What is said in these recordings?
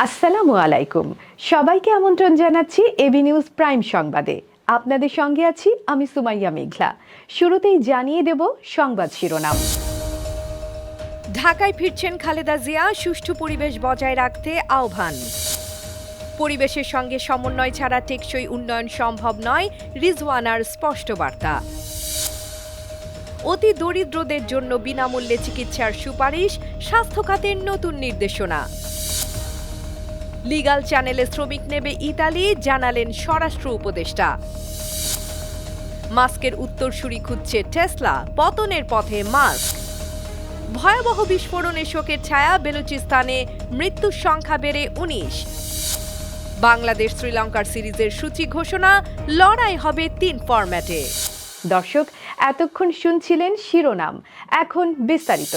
আসসালামু আলাইকুম। সবাইকে আমন্ত্রণ জানাচ্ছি এবি নিউজ প্রাইম সংবাদে। আপনাদের সঙ্গে আছি আমি সুমাইয়া মেঘলা। শুরুতেই জানিয়ে দেব সংবাদ শিরোনাম। ঢাকায় ফিরছেন খালেদা জিয়া, সুষ্ঠু পরিবেশ বজায় রাখতে আহ্বান। পরিবেশের সঙ্গে সমন্বয় ছাড়া টেকসই উন্নয়ন সম্ভব নয়, রিজওয়ানার স্পষ্ট বার্তা। অতি দরিদ্রদের জন্য বিনামূল্যে চিকিৎসার সুপারিশ, স্বাস্থ্য খাতের নতুন নির্দেশনা। লিগ্যাল চ্যানেলে শ্রমিক নেবে ইতালি, জানালেন স্বরাষ্ট্র উপদেষ্টা। মাস্কের উত্তরসূরি খুঁজছে টেসলা, পতনের পথে মাস্ক। ভয়াবহ বিস্ফোরণে শোকের ছায়া, বেলুচিস্তানে মৃত্যুর সংখ্যা বেড়ে 19। বাংলাদেশ শ্রীলঙ্কার সিরিজের সূচি ঘোষণা, লড়াই হবে 3 ফরম্যাটে। দর্শক, এতক্ষণ শুনছিলেন শিরোনাম, এখন বিস্তারিত।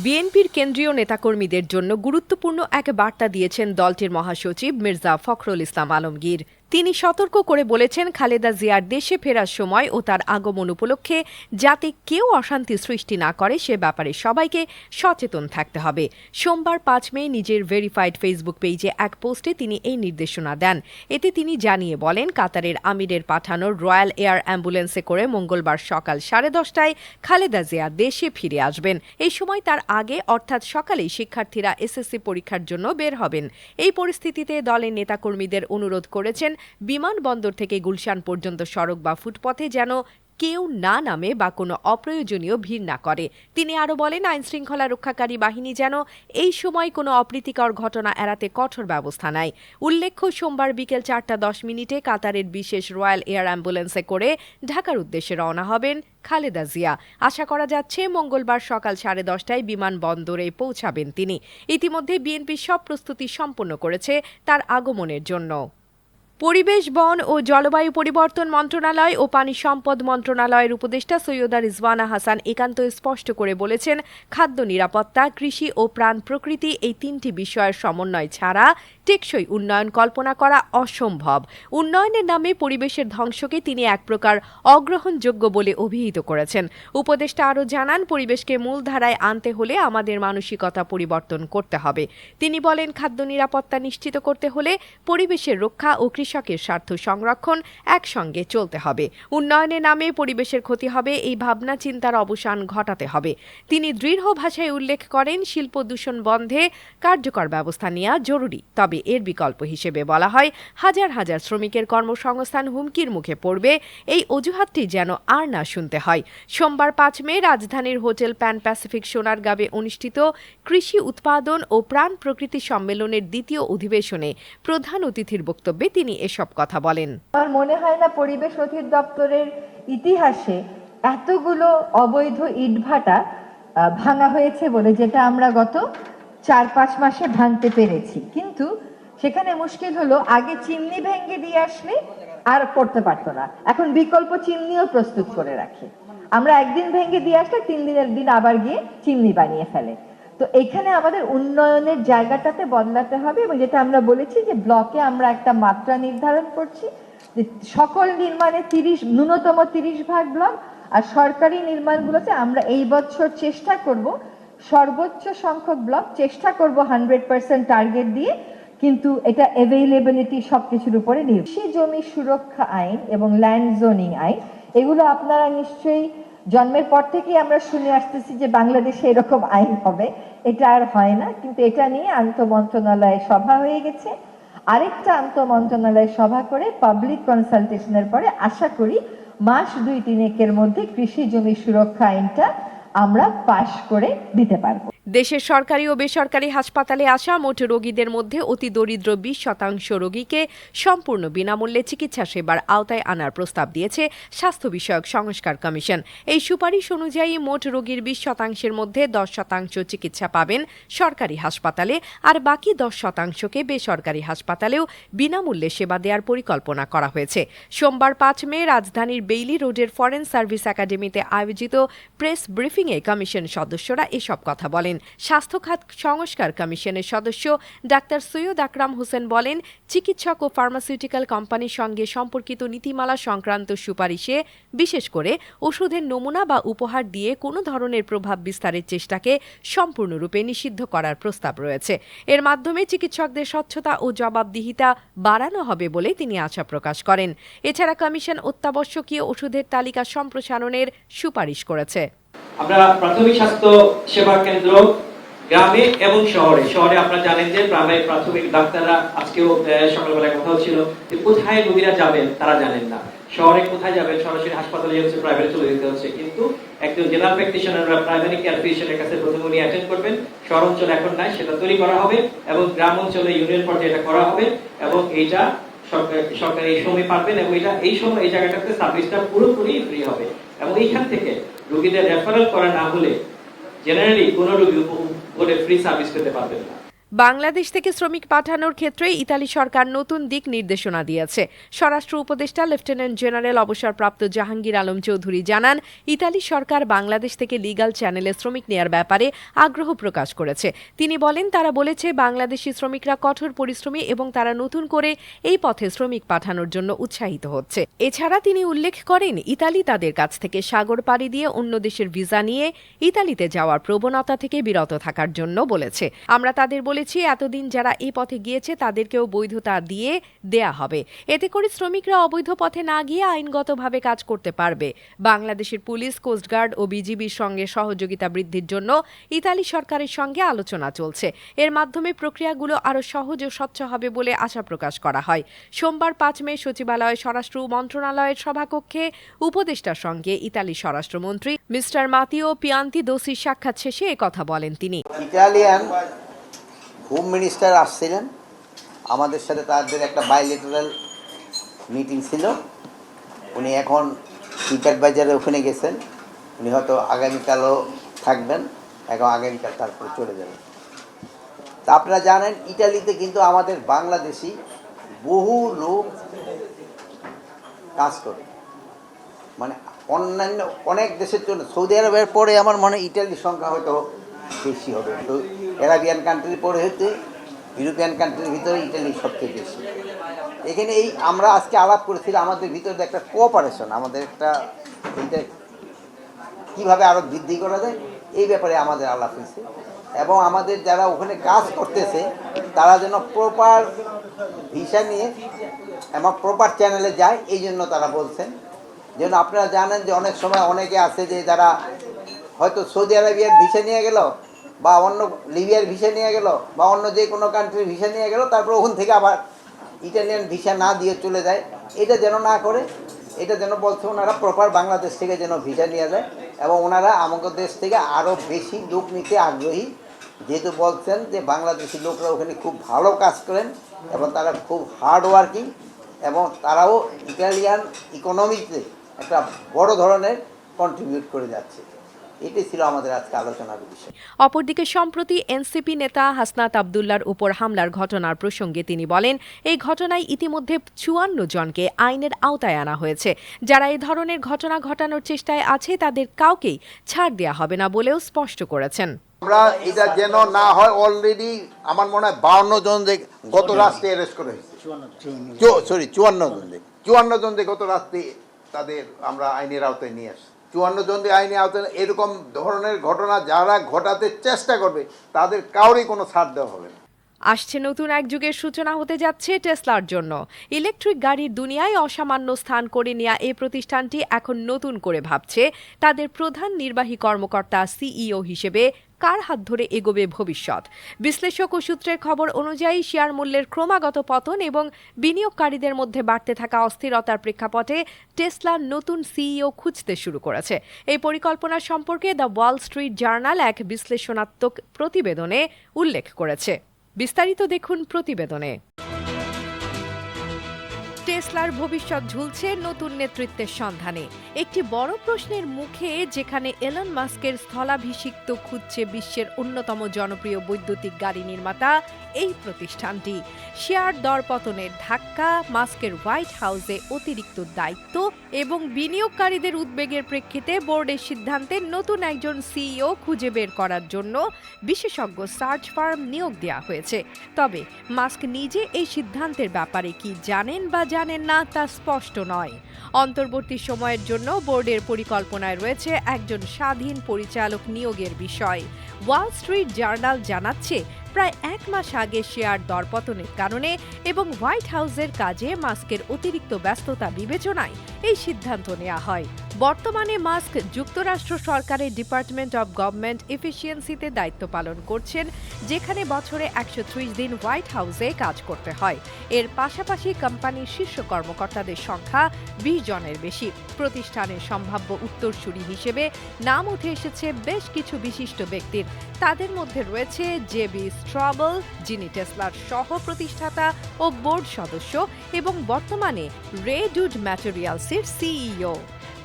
বিএনপির কেন্দ্রীয় নেতাকর্মীদের জন্য গুরুত্বপূর্ণ এক বার্তা দিয়েছেন দলটির মহাসচিব মির্জা ফখরুল ইসলাম আলমগীর। তিনি সতর্ক করে বলেছেন, খালেদা জিয়ার দেশে ফেরার সময় ও তার আগমন উপলক্ষে যাতে কেউ অশান্তি সৃষ্টি না করে সে ব্যাপারে সবাইকে সচেতন থাকতে হবে। সোমবার 5 মে নিজের ভেরিফাইড ফেসবুক পেজে এক পোস্টে তিনি এই নির্দেশনা দেন। এতে তিনি জানিয়ে বলেন, কাতারের আমিরের পাঠানোর রয়্যাল এয়ার অ্যাম্বুলেন্সে করে মঙ্গলবার সকাল 10:30টায় খালেদা জিয়া দেশে ফিরে আসবেন। এই সময় তার আগে অর্থাৎ সকালেই শিক্ষার্থীরা এসএসসি পরীক্ষার জন্য বের হবেন। এই পরিস্থিতিতে দলের নেতাকর্মীদের অনুরোধ করেছেন, বিমানবন্দর থেকে গুলশান পর্যন্ত সড়ক বা ফুটপথে যেন কেউ না নামে বা কোনো অপ্রয়োজনীয় ভিড় না করে। তিনি আরও বলেন, আইনশৃঙ্খলা রক্ষাকারী বাহিনী যেন এই সময় কোনো অপ্রীতিকর ঘটনা এড়াতে কঠোর ব্যবস্থা নেয়। উল্লেখ্য, সোমবার বিকেল 4:10 কাতারের বিশেষ রয়্যাল এয়ার অ্যাম্বুলেন্সে করে ঢাকার উদ্দেশ্যে রওনা হবেন খালেদা জিয়া। আশা করা যাচ্ছে মঙ্গলবার সকাল 10:30টায় বিমানবন্দরে পৌঁছাবেন তিনি। ইতিমধ্যে বিএনপি সব প্রস্তুতি সম্পন্ন করেছে তার আগমনের জন্য। পরিবেশ, বন ও জলবায়ু পরিবর্তন মন্ত্রণালয় ও পানি সম্পদ মন্ত্রণালয়ের উপদেষ্টা সৈয়দা রিজওয়ানা হাসান একান্ত স্পষ্ট করে বলেছেন, খাদ্য নিরাপত্তা, কৃষি ও প্রাণ প্রকৃতি এই 3টি বিষয়ের সমন্বয় ছাড়া টেকসই উন্নয়ন কল্পনা করা অসম্ভব। উন্নয়নের নামে পরিবেশের ধ্বংসকে তিনি এক প্রকার অগ্রহণযোগ্য বলে অভিহিত করেছেন। উপদেষ্টা আরও জানান, পরিবেশকে মূলধারায় আনতে হলে আমাদের মানসিকতা পরিবর্তন করতে হবে। তিনি বলেন, খাদ্য নিরাপত্তা নিশ্চিত করতে হলে পরিবেশের রক্ষা ও কৃষকের স্বার্থ সংরক্ষণ একসঙ্গে চলতে হবে। উন্নয়নের নামে পরিবেশের ক্ষতি হবে, এই ভাবনা চিন্তার অবসান ঘটাতে হবে। তিনি দৃঢ় ভাষায় উল্লেখ করেন, শিল্প দূষণ বন্ধে কার্যকর ব্যবস্থা নেওয়া জরুরি। তবে এর বিকল্প হিসেবে বলা হয়, হাজার হাজার শ্রমিকের কর্মসংস্থান হুমকির মুখে পড়বে। এই অজুহাতটি যেন আর না শুনতে হয়। সোমবার 5 মে রাজধানীর হোটেল প্যান প্যাসিফিক সোনারগাঁওয়ে অনুষ্ঠিত কৃষি উৎপাদন ও প্রাণ প্রকৃতি সম্মেলনের 2য় অধিবেশনে প্রধান অতিথির বক্তব্যে তিনি এসব কথা বলেন। আমার মনে হয় না পরিবেশ অধিদপ্তরের ইতিহাসে এতগুলো অবৈধ ইটভাটা ভাঙা হয়েছে বলে, যেটা আমরা গত 4-5 মাসে ভাঙতে পেরেছি। কিন্তু সেখানে মুশকিল হলো, আগে চিমনি ভেঙে দিয়ে আসলে আর করতে পারতো না, এখন বিকল্প চিমনিও প্রস্তুত করে রাখে। আমরা একদিন ভেঙে দিয়ে আসলে 3 দিনের দিন আবার গিয়ে চিমনি বানিয়ে ফেলে। তো এখানে আমাদের উন্নয়নের জায়গাটাতে বদলাতে হবে, এবং যেটা আমরা বলেছি যে ব্লকে আমরা একটা মাত্রা নির্ধারণ করছি যে সকল নির্মাণে ন্যূনতম 30% ব্লক, আর সরকারি নির্মাণগুলোতে আমরা এই বছর চেষ্টা করব সর্বোচ্চ সংখ্যক ব্লক, চেষ্টা করব 100% টার্গেট দিয়ে, কিন্তু এটা অ্যাভেইলেবিলিটি সবকিছুর উপরে নির্ভর। কৃষি জমি সুরক্ষা আইন এবং ল্যান্ড জোনিং আইন, এগুলো আপনারা নিশ্চয়ই জন্মের পর থেকেই আমরা শুনে আসতেছি যে বাংলাদেশে এরকম আইন হবে। এটা আর হয় না, কিন্তু এটা নিয়ে আন্তঃমন্ত্রণালয়ে সভা হয়ে গেছে। আরেকটা আন্তঃমন্ত্রণালয় সভা করে পাবলিক কনসালটেশনের পরে আশা করি মাস 2-3 মধ্যে কৃষি জমি সুরক্ষা আইনটা আমরা পাশ করে দিতে পারবো। দেশের সরকারি ও বেসরকারি হাসপাতালে আসা মোট রোগীদের মধ্যে অতি দরিদ্র 20% রোগীকে সম্পূর্ণ বিনামূল্যে চিকিৎসা সেবার আওতায় আনার প্রস্তাব দিয়েছে স্বাস্থ্য বিষয়ক সংস্কার কমিশন। এই সুপারিশ অনুযায়ী মোট রোগীর 20%-এর মধ্যে 10% চিকিৎসা পাবেন সরকারি হাসপাতালে, আর বাকি 10%-কে বেসরকারি হাসপাতালেও বিনামূল্যে সেবা দেওয়ার পরিকল্পনা করা হয়েছে। সোমবার 5 মে রাজধানীর বেইলি রোডের ফরেন সার্ভিস একাডেমিতে আয়োজিত প্রেস ব্রিফিংয়ে কমিশন সদস্যরা এসব কথা বলেন। করেন। স্বাস্থ্য খাত সংস্কার কমিশনের সদস্য ডাক্তার সৈয়দ আকরাম হোসেন বলেন, চিকিৎসক ও ফার্মাসিউটিক্যাল কোম্পানির সঙ্গে সম্পর্কিত নীতিমালা সংক্রান্ত সুপারিশে বিশেষ করে ওষুধের নমুনা বা উপহার দিয়ে কোনো ধরনের প্রভাব বিস্তারের চেষ্টাকে সম্পূর্ণরূপে নিষিদ্ধ করার প্রস্তাব রয়েছে। এর মাধ্যমে চিকিৎসকদের স্বচ্ছতা ও জবাবদিহিতা বাড়ানো হবে বলে তিনি আশা প্রকাশ করেন। এছাড়া কমিশন অত্যাবশ্যকীয় ওষুধের তালিকা সম্প্রসারণের সুপারিশ করেছে। আমরা প্রাথমিক স্বাস্থ্য সেবা কেন্দ্র গ্রামে এবং শহরে আপনারা জানেন যে প্রাথমিক ডাক্তাররা আজকেও সকালবেলায় কথা হচ্ছিল যে কোথায় রোগীরা যাবেন তারা জানেন না। শহরে কোথায় যাবেন, সরাসরি হাসপাতালে হচ্ছে, প্রাইভেটে চলে যেতে হচ্ছে। কিন্তু একজন জেনারেল প্র্যাকটিশনার বা প্রাইমারি কেয়ার ফিজিশিয়ানের কাছে প্রথমে উনি অ্যাটেন্ড করবেন। শহর অঞ্চলে এখন নাই, সেটা তৈরি করা হবে এবং গ্রাম অঞ্চলে ইউনিয়ন পর্যায়ে এটা করা হবে এবং এইটা সরকার এই সময় পারবেন এবং এটা এই সময় এই জায়গাটাতে সার্ভিসটা পুরোপুরি ফ্রি হবে এবং এইখান থেকে রোগীদের রেফারেল করা না হলে জেনারেলি কোনো রোগী উপরে ফ্রি সার্ভিস পেতে পারবেন না। বাংলাদেশ থেকে শ্রমিক পাঠানোর ক্ষেত্রে ইতালি সরকার নতুন দিক নির্দেশনা দিয়েছে। স্বরাষ্ট্র উপদেষ্টা লেফটেন্যান্ট জেনারেল অবসরপ্রাপ্ত জাহাঙ্গীর আলম চৌধুরী জানান, ইতালি সরকার বাংলাদেশ থেকে লিগ্যাল চ্যানেলে শ্রমিক নেয়ার ব্যাপারে আগ্রহ প্রকাশ করেছে। তিনি বলেন, তারা বলেছে বাংলাদেশি শ্রমিকরা কঠোর পরিশ্রমী এবং তারা নতুন করে এই পথে শ্রমিক পাঠানোর জন্য উৎসাহিত হচ্ছে। এছাড়া তিনি উল্লেখ করেন, ইতালি তাদের কাছ থেকে সাগর পাড়ি দিয়ে অন্য দেশের ভিসা নিয়ে ইতালিতে যাওয়ার প্রবণতা থেকে বিরত থাকার জন্য বলেছে। আমরা তাদের বলেছি, এতদিন যারা এই পথে গিয়েছে তাদেরকেও বৈধতা দিয়ে দেয়া হবে। এতে করে শ্রমিকরা অবৈধ পথে না গিয়ে আইনগতভাবে কাজ করতে পারবে। বাংলাদেশের পুলিশ, কোস্টগার্ড ও বিজিবির সঙ্গে সহযোগিতা বৃদ্ধির জন্য ইতালি সরকারের সঙ্গে আলোচনা চলছে। এর মাধ্যমে প্রক্রিয়াগুলো আরও সহজ ও স্বচ্ছ হবে বলে আশা প্রকাশ করা হয়। সোমবার 5 মে সচিবালয়ে স্বরাষ্ট্র মন্ত্রণালয়ের সভাকক্ষে উপদেষ্টার সঙ্গে ইতালি স্বরাষ্ট্রমন্ত্রী মিস্টার মাতিও পিয়ান্তিদোসির সাক্ষাৎ শেষে একথা বলেন তিনি। ইটালিয়ান হোম মিনিস্টার আসছিলেন আমাদের সাথে, তাদের একটা বাইলেটারাল মিটিং ছিল। উনি এখন টিকাট বাজারে ওখানে গেছেন। উনি হয়তো আগামীকালও থাকবেন, এখন আগামীকাল তারপরে চলে যাবেন। তা আপনারা জানেন, ইটালিতে কিন্তু আমাদের বাংলাদেশি বহু লোক কাজ করে, মানে অন্যান্য অনেক দেশের জন্য। সৌদি আরবের পরে আমার মনে হয় ইটালির সংখ্যা হয়তো বেশি হবে। তো অ্যারাবিয়ান কান্ট্রির পরে হচ্ছে ইউরোপিয়ান কান্ট্রির ভিতরে ইটালি সবচেয়ে বেশি। এখানে এই আমরা আজকে আলাপ করেছিলাম আমাদের ভিতরে একটা কোঅপারেশন, আমাদের একটা এইটা কীভাবে আরও বৃদ্ধি করা যায় এই ব্যাপারে আমাদের আলাপ হয়েছে। এবং আমাদের যারা ওখানে কাজ করতেছে তারা যেন প্রপার ভিসা নিয়ে এবং প্রপার চ্যানেলে যায়, এই জন্য তারা বলছেন। যেন আপনারা জানেন যে অনেক সময় অনেকে আছে যে যারা হয়তো সৌদি আরবিয়ার ভিসা নিয়ে গেল বা অন্য লিবিয়ার ভিসা নিয়ে গেল বা অন্য যে কোনো কান্ট্রির ভিসা নিয়ে গেল, তারপর ওখান থেকে আবার ইটালিয়ান ভিসা না দিয়ে চলে যায়। এটা যেন না করে, এটা যেন বলছে ওনারা প্রপার বাংলাদেশ থেকে যেন ভিসা নিয়ে যায় এবং ওনারা আমাদের দেশ থেকে আরও বেশি লোক নিতে আগ্রহী। যেহেতু বলছেন যে বাংলাদেশি লোকরা ওখানে খুব ভালো কাজ করেন এবং তারা খুব হার্ড ওয়ার্কিং এবং তারাও ইটালিয়ান ইকোনমিতে একটা বড় ধরনের কন্ট্রিবিউট করে যাচ্ছে। এটাই ছিল আমাদের আজকে আলোচনার বিষয়। অপরদিকে সম্প্রতি এনসিপি নেতা হাসনাত আবদুল্লার উপর হামলার ঘটনার প্রসঙ্গে তিনি বলেন, এই ঘটনায় ইতিমধ্যে 54 জনকে আইনের আওতায় আনা হয়েছে। যারা এই ধরনের ঘটনা ঘটানোর চেষ্টায় আছে তাদের কাউকেই ছাড় দেওয়া হবে না বলেও স্পষ্ট করেছেন। আমরা এটা যেন না হয়, অলরেডি আমার মনে হয় 52 জন গত রাত্রে অ্যারেস্ট করা হয়েছে। 54 জন গত রাত্রে তাদের আমরা আইনের আওতায় নিয়ে আসি। 54 জন আইনের আওতায়। এরকম ধরনের ঘটনা যারা ঘটাতে চেষ্টা করবে তাদের কাউরই কোনো ছাড় দেওয়া হবে না। আসছে নতুন এক যুগের সূচনা হতে যাচ্ছে টেসলার জন্য। ইলেকট্রিক গাড়ির দুনিয়ায় অসামান্য স্থান করে নেওয়া এই প্রতিষ্ঠানটি এখন নতুন করে ভাবছে তাদের প্রধান নির্বাহী কর্মকর্তা সিইও হিসেবে কার হাত ধরে এগোবে ভবিষ্যৎ। বিশ্লেষক ও সূত্রের খবর অনুযায়ী শেয়ার মূল্যের ক্রমাগত পতন এবং বিনিয়োগকারীদের মধ্যে বাড়তে থাকা অস্থিরতার প্রেক্ষাপটে টেসলা নতুন সিইও খুঁজতে শুরু করেছে। এই পরিকল্পনা সম্পর্কে দ্য ওয়াল স্ট্রিট জার্নাল এক বিশ্লেষণাত্মক প্রতিবেদনে উল্লেখ করেছে। বিস্তারিত দেখুন প্রতিবেদনে। টেসলার ভবিষ্যৎ ঝুলছে নতুন নেতৃত্বের সন্ধানে। একটি বড় প্রশ্নের মুখে, যেখানে এলন মাস্কের স্থলাভিষিক্ত খুঁজছে বিশ্বের অন্যতম জনপ্রিয় বৈদ্যুতিক গাড়ি নির্মাতা এই প্রতিষ্ঠানটি। শেয়ার দরপতনের ধাক্কা, মাস্কের হোয়াইট হাউসে অতিরিক্ত দায়িত্ব এবং বিনিয়োগকারীদের উদ্বেগের প্রেক্ষিতে বোর্ডের সিদ্ধান্তে নতুন একজন সিইও খুঁজে বের করার জন্য বিশেষজ্ঞ সার্চ ফার্ম নিয়োগ দেওয়া হয়েছে। তবে মাস্ক নিজে এই সিদ্ধান্তের ব্যাপারে কি জানেন বা জানেন না তা স্পষ্ট নয়। অন্তর্বর্তী সময়ের জন্য বোর্ডের পরিকল্পনায় রয়েছে একজন স্বাধীন পরিচালক নিয়োগের বিষয়। ওয়াল স্ট্রিট জার্নাল জানাচ্ছে, প্রায় 1 মাস আগে শেয়ার দরপতনের কারণে এবং হোয়াইট হাউসের কাজে মাস্কের অতিরিক্ত ব্যস্ততা বিবেচনায় এই সিদ্ধান্ত নেওয়া হয়। বর্তমানে মাস্ক যুক্তরাষ্ট্র সরকারের ডিপার্টমেন্ট অব গভর্নমেন্ট এফিসিয়েন্সিতে দায়িত্ব পালন করছেন, যেখানে বছরে 130 দিন হোয়াইট হাউসে কাজ করতে হয়। এর পাশাপাশি কোম্পানির শীর্ষ কর্মকর্তাদের সংখ্যা 20 জনের বেশি। প্রতিষ্ঠানের সম্ভাব্য উত্তরসূরি হিসেবে নাম উঠে এসেছে বেশ কিছু বিশিষ্ট ব্যক্তির। তাদের মধ্যে রয়েছে জেবি স্ট্রবল, যিনি টেসলার সহ প্রতিষ্ঠাতা ও বোর্ড সদস্য এবং বর্তমানে রেডউড ম্যাটেরিয়ালসের সিইও।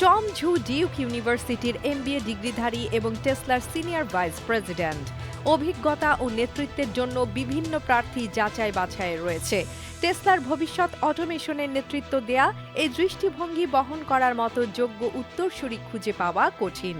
টম ঝু ডিউক ইউনিভার্সিটির MBA ডিগ্রিধারী এবং টেসলার সিনিয়র ভাইস প্রেসিডেন্ট। অভিজ্ঞতা ও নেতৃত্বের জন্য বিভিন্ন প্রার্থী যাচাই বাছাইয়ে রয়েছে। টেসলার ভবিষ্যৎ অটোমেশনের নেতৃত্ব দেয়া এই দৃষ্টিভঙ্গি বহন করার মতো যোগ্য উত্তরসূরি খুঁজে পাওয়া কঠিন।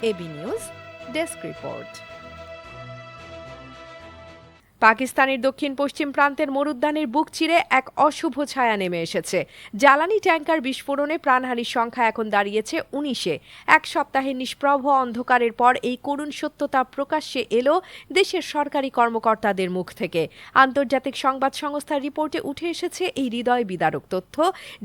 AB news desk report. পাকিস্তানের দক্ষিণ পশ্চিম প্রান্তের মরুদ্যানের বুক চিরে এক অশুভ ছায়া নেমে এসেছে। জ্বালানি ট্যাঙ্কার বিস্ফোরণে প্রাণহানির সংখ্যা এখন দাঁড়িয়েছে 19-এ। এক সপ্তাহের নিষ্প্রভ অন্ধকারের পর এই করুণ সত্যতা প্রকাশ্যে এলো দেশের সরকারি কর্মকর্তাদের মুখ থেকে। আন্তর্জাতিক সংবাদ সংস্থার রিপোর্টে উঠে এসেছে এই হৃদয় বিদারক তথ্য,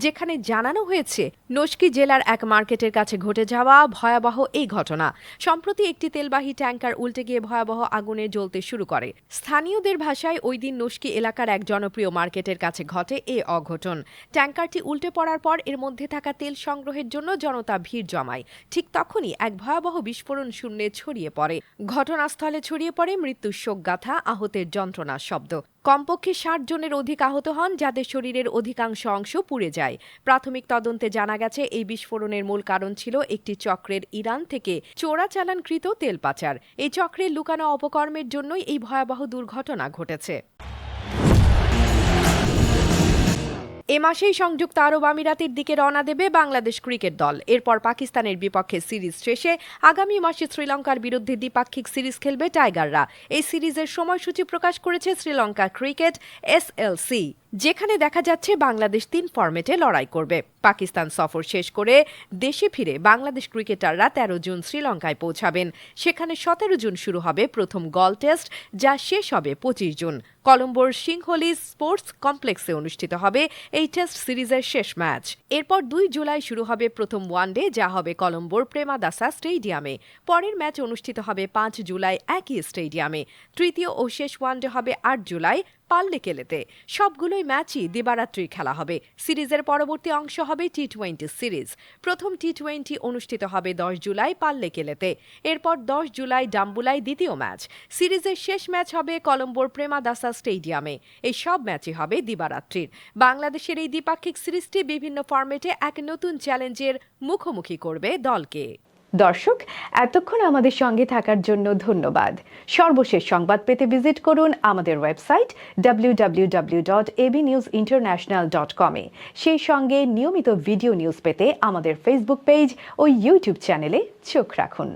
যেখানে জানানো হয়েছে নস্কি জেলার এক মার্কেটের কাছে ঘটে যাওয়া ভয়াবহ এই ঘটনা। সম্প্রতি একটি তেলবাহী ট্যাঙ্কার উল্টে গিয়ে ভয়াবহ আগুনে জ্বলতে শুরু করে। স্থানীয় ভাষায় ওই দিন নস্কি এলাকার এক জনপ্রিয় মার্কেটের কাছে ঘটে এ অঘটন। ট্যাঙ্কারটি উল্টে পড়ার পর এর মধ্যে থাকা তেল সংগ্রহের জন্য জনতা ভিড় জমায়। ঠিক তখনই এক ভয়াবহ বিস্ফোরণ শূন্যে ছড়িয়ে পড়ে। ঘটনাস্থলে ছড়িয়ে পড়ে মৃত্যুর শোকগাথা, আহতের যন্ত্রণার শব্দ। কমপক্ষে 60 জনের অধিক আহত হন, যাদের শরীরের অধিকাংশ অংশ পুড়ে যায়। প্রাথমিক তদন্তে জানা গেছে এই বিস্ফোরণের মূল কারণ ছিল একটি চক্রের ইরান থেকে চোরাচালানকৃত তেল পাচার। এই চক্রের লুকানো অপকর্মের জন্যই এই ভয়াবহ দুর্ঘটনা ঘটেছে। এ মাসেই সংযুক্ত আরব আমিরাতের দিকে রওনা দেবে বাংলাদেশ ক্রিকেট দল। এরপর পাকিস্তানের বিপক্ষে সিরিজ শেষে আগামী মাসে শ্রীলঙ্কার বিরুদ্ধে দ্বিপাক্ষিক সিরিজ খেলবে টাইগাররা। এই সিরিজের সময়সূচি প্রকাশ করেছে শ্রীলঙ্কা ক্রিকেট SLC, যেখানে দেখা যাচ্ছে বাংলাদেশ 3 ফরম্যাটে লড়াই করবে। পাকিস্তান সফর শেষ করে দেশে ফিরে বাংলাদেশ ক্রিকেটাররা 13 জুন শ্রীলঙ্কায় পৌঁছাবেন। সেখানে 17 জুন শুরু হবে প্রথম গল টেস্ট, যা শেষ হবে 25 জুন। কলম্বোর সিংহলি স্পোর্টস কমপ্লেক্সে অনুষ্ঠিত হবে এই টেস্ট সিরিজের শেষ ম্যাচ। এরপর 2 জুলাই শুরু হবে প্রথম ওয়ানডে, যা হবে কলম্বোর প্রেমাদাসা স্টেডিয়ামে। পরের ম্যাচ অনুষ্ঠিত হবে 5 জুলাই একই স্টেডিয়ামে। তৃতীয় ও শেষ ওয়ানডে হবে 8 জুলাই পাল্লেকেলেতে। সবগুলোই ম্যাচই দিবারাত্রি খেলা হবে। সিরিজের পরবর্তী অংশ হবে T20 সিরিজ। প্রথম T20 অনুষ্ঠিত হবে 10 জুলাই পাল্লেকেলেতে। এরপর 10 জুলাই ডাম্বুলায় দ্বিতীয় ম্যাচ। সিরিজের শেষ ম্যাচ হবে কলম্বোর প্রেমাদাসা স্টেডিয়ামে। এই সব ম্যাচই হবে দিবারাত্রির। বাংলাদেশের এই দ্বিপাক্ষিক সিরিজটি বিভিন্ন ফরম্যাটে এক নতুন চ্যালেঞ্জের মুখোমুখি করবে দলকে। দর্শক, এতক্ষণ আমাদের সঙ্গে থাকার জন্য ধন্যবাদ। সর্বশেষ সংবাদ পেতে ভিজিট করুন আমাদের ওয়েবসাইট www.abnewsinternational.com এ। সেই সঙ্গে নিয়মিত ভিডিও নিউজ পেতে আমাদের ফেসবুক পেজ ও ইউটিউব চ্যানেলে চোখ রাখুন।